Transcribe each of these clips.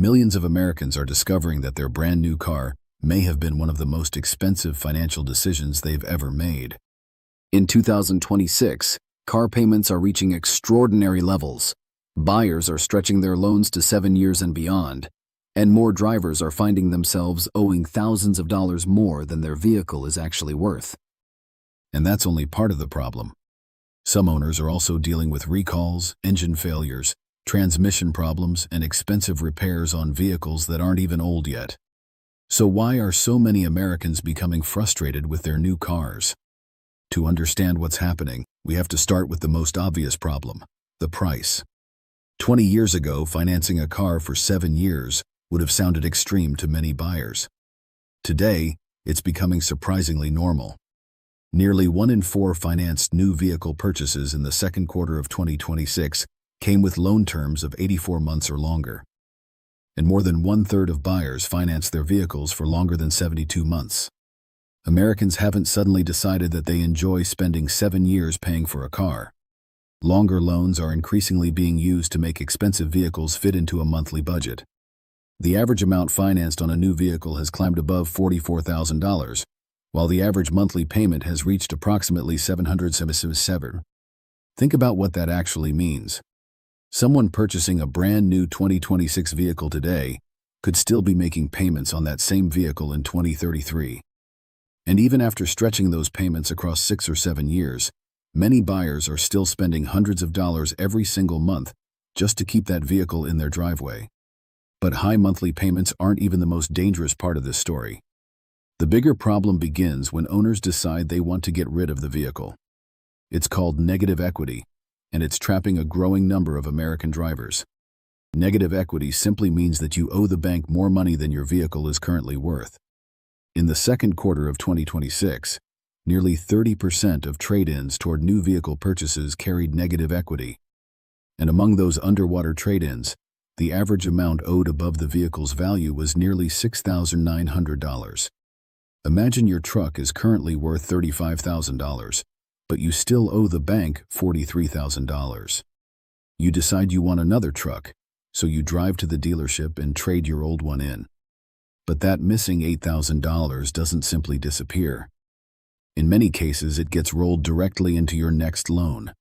Millions of Americans are discovering that their brand new car may have been one of the most expensive financial decisions they've ever made. In 2026, car payments are reaching extraordinary levels. Buyers are stretching their loans to 7 years and beyond, and more drivers are finding themselves owing thousands of dollars more than their vehicle is actually worth. And that's only part of the problem. Some owners are also dealing with recalls, engine failures, transmission problems, and expensive repairs on vehicles that aren't even old yet. So why are so many Americans becoming frustrated with their new cars? To understand what's happening, we have to start with the most obvious problem: the price. 20 years ago, financing a car for 7 years would have sounded extreme to many buyers. Today, it's becoming surprisingly normal. Nearly 1 in 4 financed new vehicle purchases in the second quarter of 2026 came with loan terms of 84 months or longer. And more than 1/3 of buyers financed their vehicles for longer than 72 months. Americans haven't suddenly decided that they enjoy spending 7 years paying for a car. Longer loans are increasingly being used to make expensive vehicles fit into a monthly budget. The average amount financed on a new vehicle has climbed above $44,000, while the average monthly payment has reached approximately $777. Think about what that actually means. Someone purchasing a brand new 2026 vehicle today could still be making payments on that same vehicle in 2033. And even after stretching those payments across 6 or 7 years, many buyers are still spending hundreds of dollars every single month just to keep that vehicle in their driveway. But high monthly payments aren't even the most dangerous part of this story. The bigger problem begins when owners decide they want to get rid of the vehicle. It's called negative equity, and it's trapping a growing number of American drivers. Negative equity simply means that you owe the bank more money than your vehicle is currently worth. In the second quarter of 2026, nearly 30% of trade-ins toward new vehicle purchases carried negative equity. And among those underwater trade-ins, the average amount owed above the vehicle's value was nearly $6,900. Imagine your truck is currently worth $35,000, but you still owe the bank $43,000. You decide you want another truck, so you drive to the dealership and trade your old one in. But that missing $8,000 doesn't simply disappear. In many cases, it gets rolled directly into your next loan.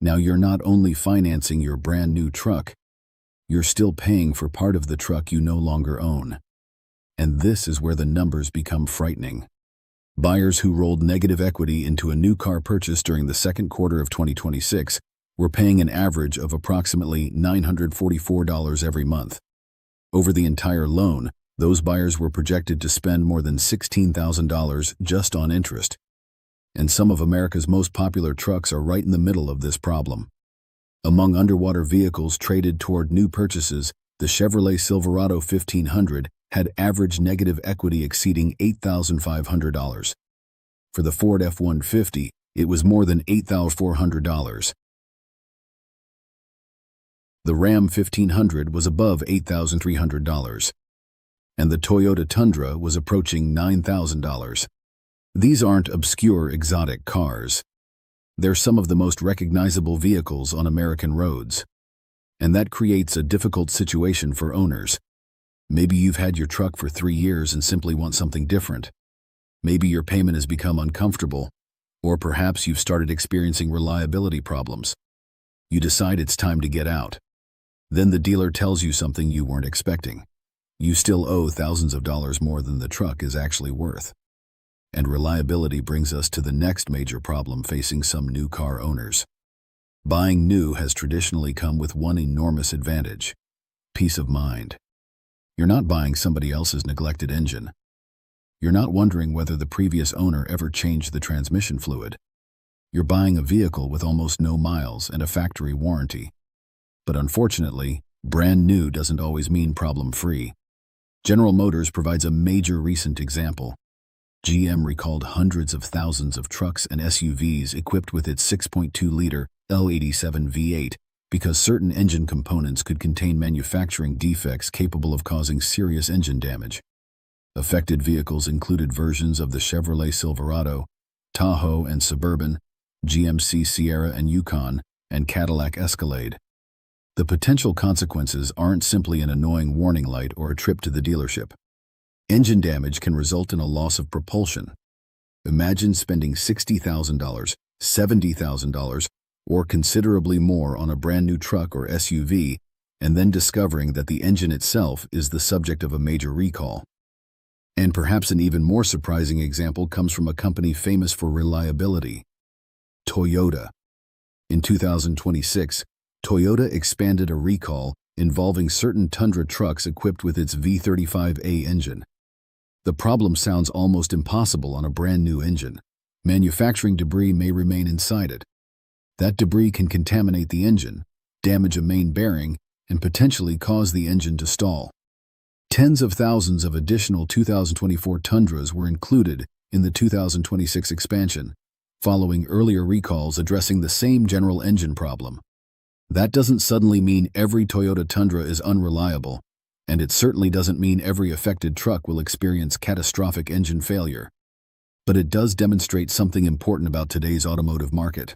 Now you're not only financing your brand new truck, you're still paying for part of the truck you no longer own. And this is where the numbers become frightening. Buyers who rolled negative equity into a new car purchase during the second quarter of 2026 were paying an average of approximately $944 every month. Over the entire loan, those buyers were projected to spend more than $16,000 just on interest. And some of America's most popular trucks are right in the middle of this problem. Among underwater vehicles traded toward new purchases, the Chevrolet Silverado 1500 had average negative equity exceeding $8,500. For the Ford F-150, it was more than $8,400. The Ram 1500 was above $8,300. And the Toyota Tundra was approaching $9,000. These aren't obscure exotic cars. They're some of the most recognizable vehicles on American roads. And that creates a difficult situation for owners. Maybe you've had your truck for 3 years and simply want something different. Maybe your payment has become uncomfortable, or perhaps you've started experiencing reliability problems. You decide it's time to get out. Then the dealer tells you something you weren't expecting. You still owe thousands of dollars more than the truck is actually worth. And reliability brings us to the next major problem facing some new car owners. Buying new has traditionally come with one enormous advantage: peace of mind. You're not buying somebody else's neglected engine. You're not wondering whether the previous owner ever changed the transmission fluid. You're buying a vehicle with almost no miles and a factory warranty. But unfortunately, brand new doesn't always mean problem-free. General Motors provides a major recent example. GM recalled hundreds of thousands of trucks and SUVs equipped with its 6.2-liter L87 V8 because certain engine components could contain manufacturing defects capable of causing serious engine damage. Affected vehicles included versions of the Chevrolet Silverado, Tahoe and Suburban, GMC Sierra and Yukon, and Cadillac Escalade. The potential consequences aren't simply an annoying warning light or a trip to the dealership. Engine damage can result in a loss of propulsion. Imagine spending $60,000, $70,000, or considerably more on a brand new truck or SUV, and then discovering that the engine itself is the subject of a major recall. And perhaps an even more surprising example comes from a company famous for reliability, Toyota. In 2026, Toyota expanded a recall involving certain Tundra trucks equipped with its V35A engine. The problem sounds almost impossible on a brand new engine. Manufacturing debris may remain inside it. That debris can contaminate the engine, damage a main bearing, and potentially cause the engine to stall. Tens of thousands of additional 2024 Tundras were included in the 2026 expansion, following earlier recalls addressing the same general engine problem. That doesn't suddenly mean every Toyota Tundra is unreliable, and it certainly doesn't mean every affected truck will experience catastrophic engine failure. But it does demonstrate something important about today's automotive market.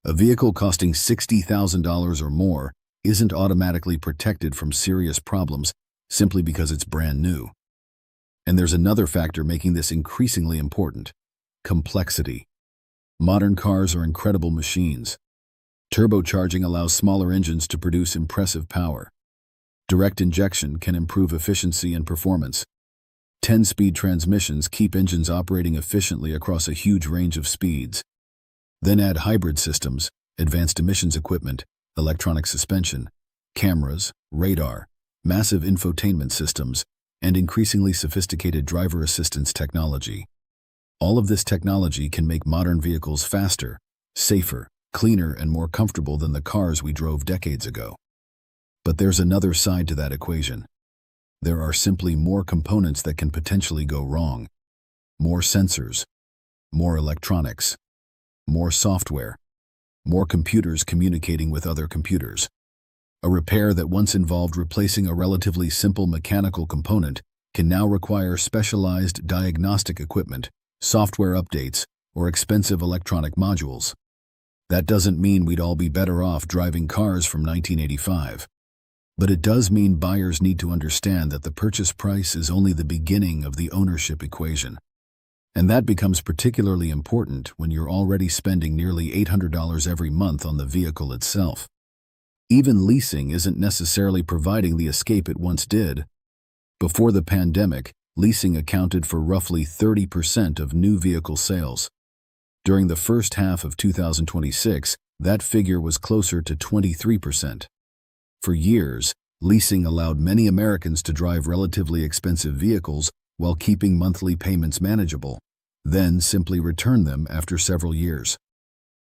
A vehicle costing $60,000 or more isn't automatically protected from serious problems simply because it's brand new. And there's another factor making this increasingly important: complexity. Modern cars are incredible machines. Turbocharging allows smaller engines to produce impressive power. Direct injection can improve efficiency and performance. 10-speed transmissions keep engines operating efficiently across a huge range of speeds. Then add hybrid systems, advanced emissions equipment, electronic suspension, cameras, radar, massive infotainment systems, and increasingly sophisticated driver assistance technology. All of this technology can make modern vehicles faster, safer, cleaner, and more comfortable than the cars we drove decades ago. But there's another side to that equation. There are simply more components that can potentially go wrong. More sensors, more electronics, more software, more computers communicating with other computers. A repair that once involved replacing a relatively simple mechanical component can now require specialized diagnostic equipment, software updates, or expensive electronic modules. That doesn't mean we'd all be better off driving cars from 1985. But it does mean buyers need to understand that the purchase price is only the beginning of the ownership equation. And that becomes particularly important when you're already spending nearly $800 every month on the vehicle itself. Even leasing isn't necessarily providing the escape it once did. Before the pandemic, leasing accounted for roughly 30% of new vehicle sales. During the first half of 2026, that figure was closer to 23%. For years, leasing allowed many Americans to drive relatively expensive vehicles while keeping monthly payments manageable, then simply return them after several years.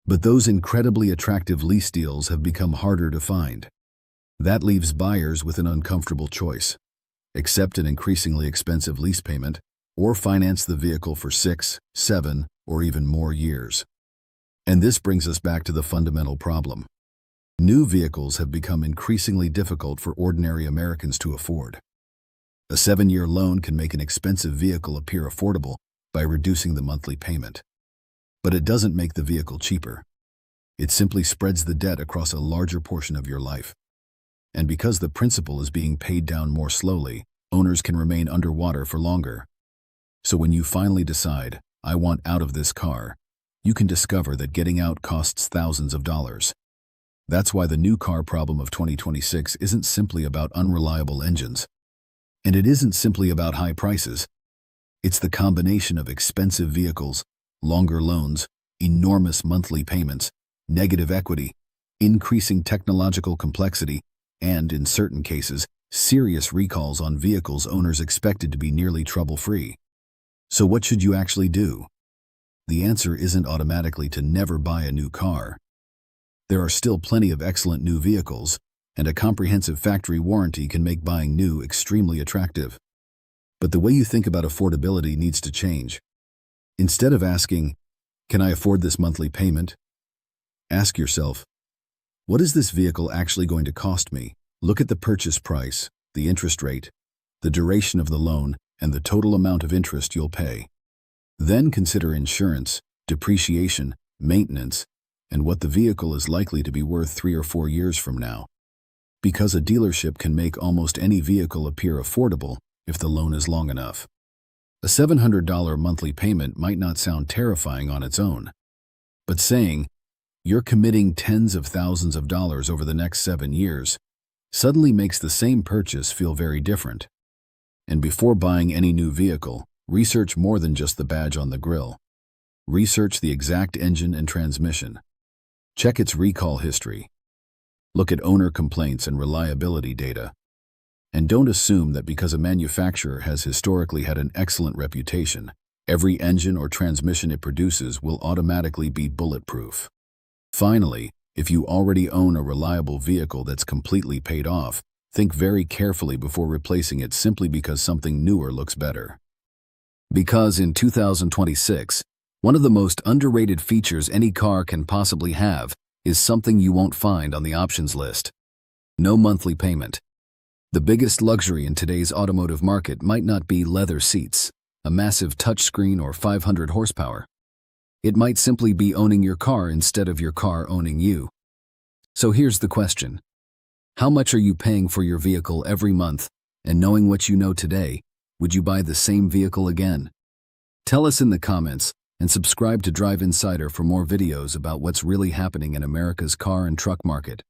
But those incredibly attractive lease deals have become harder to find. That leaves buyers with an uncomfortable choice: accept an increasingly expensive lease payment, or finance the vehicle for 6, 7, or even more years. And this brings us back to the fundamental problem. New vehicles have become increasingly difficult for ordinary Americans to afford. A 7-year loan can make an expensive vehicle appear affordable by reducing the monthly payment. But it doesn't make the vehicle cheaper. It simply spreads the debt across a larger portion of your life. And because the principal is being paid down more slowly, owners can remain underwater for longer. So when you finally decide, "I want out of this car," you can discover that getting out costs thousands of dollars. That's why the new car problem of 2026 isn't simply about unreliable engines. And it isn't simply about high prices. It's the combination of expensive vehicles, longer loans, enormous monthly payments, negative equity, increasing technological complexity, and, in certain cases, serious recalls on vehicles owners expected to be nearly trouble-free. So what should you actually do? The answer isn't automatically to never buy a new car. There are still plenty of excellent new vehicles, and a comprehensive factory warranty can make buying new extremely attractive. But the way you think about affordability needs to change. Instead of asking, "Can I afford this monthly payment?" ask yourself, "What is this vehicle actually going to cost me?" Look at the purchase price, the interest rate, the duration of the loan, and the total amount of interest you'll pay. Then consider insurance, depreciation, maintenance, and what the vehicle is likely to be worth 3 or 4 years from now. Because a dealership can make almost any vehicle appear affordable if the loan is long enough. A $700 monthly payment might not sound terrifying on its own, but saying, "You're committing tens of thousands of dollars over the next 7 years," suddenly makes the same purchase feel very different. And before buying any new vehicle, research more than just the badge on the grille. Research the exact engine and transmission. Check its recall history. Look at owner complaints and reliability data. And don't assume that because a manufacturer has historically had an excellent reputation, every engine or transmission it produces will automatically be bulletproof. Finally, if you already own a reliable vehicle that's completely paid off, think very carefully before replacing it simply because something newer looks better. Because in 2026, one of the most underrated features any car can possibly have is something you won't find on the options list: no monthly payment. The biggest luxury in today's automotive market might not be leather seats, a massive touchscreen, or 500 horsepower. It might simply be owning your car instead of your car owning you. So here's the question. How much are you paying for your vehicle every month? And knowing what you know today, would you buy the same vehicle again? Tell us in the comments, and subscribe to Drive Insider for more videos about what's really happening in America's car and truck market.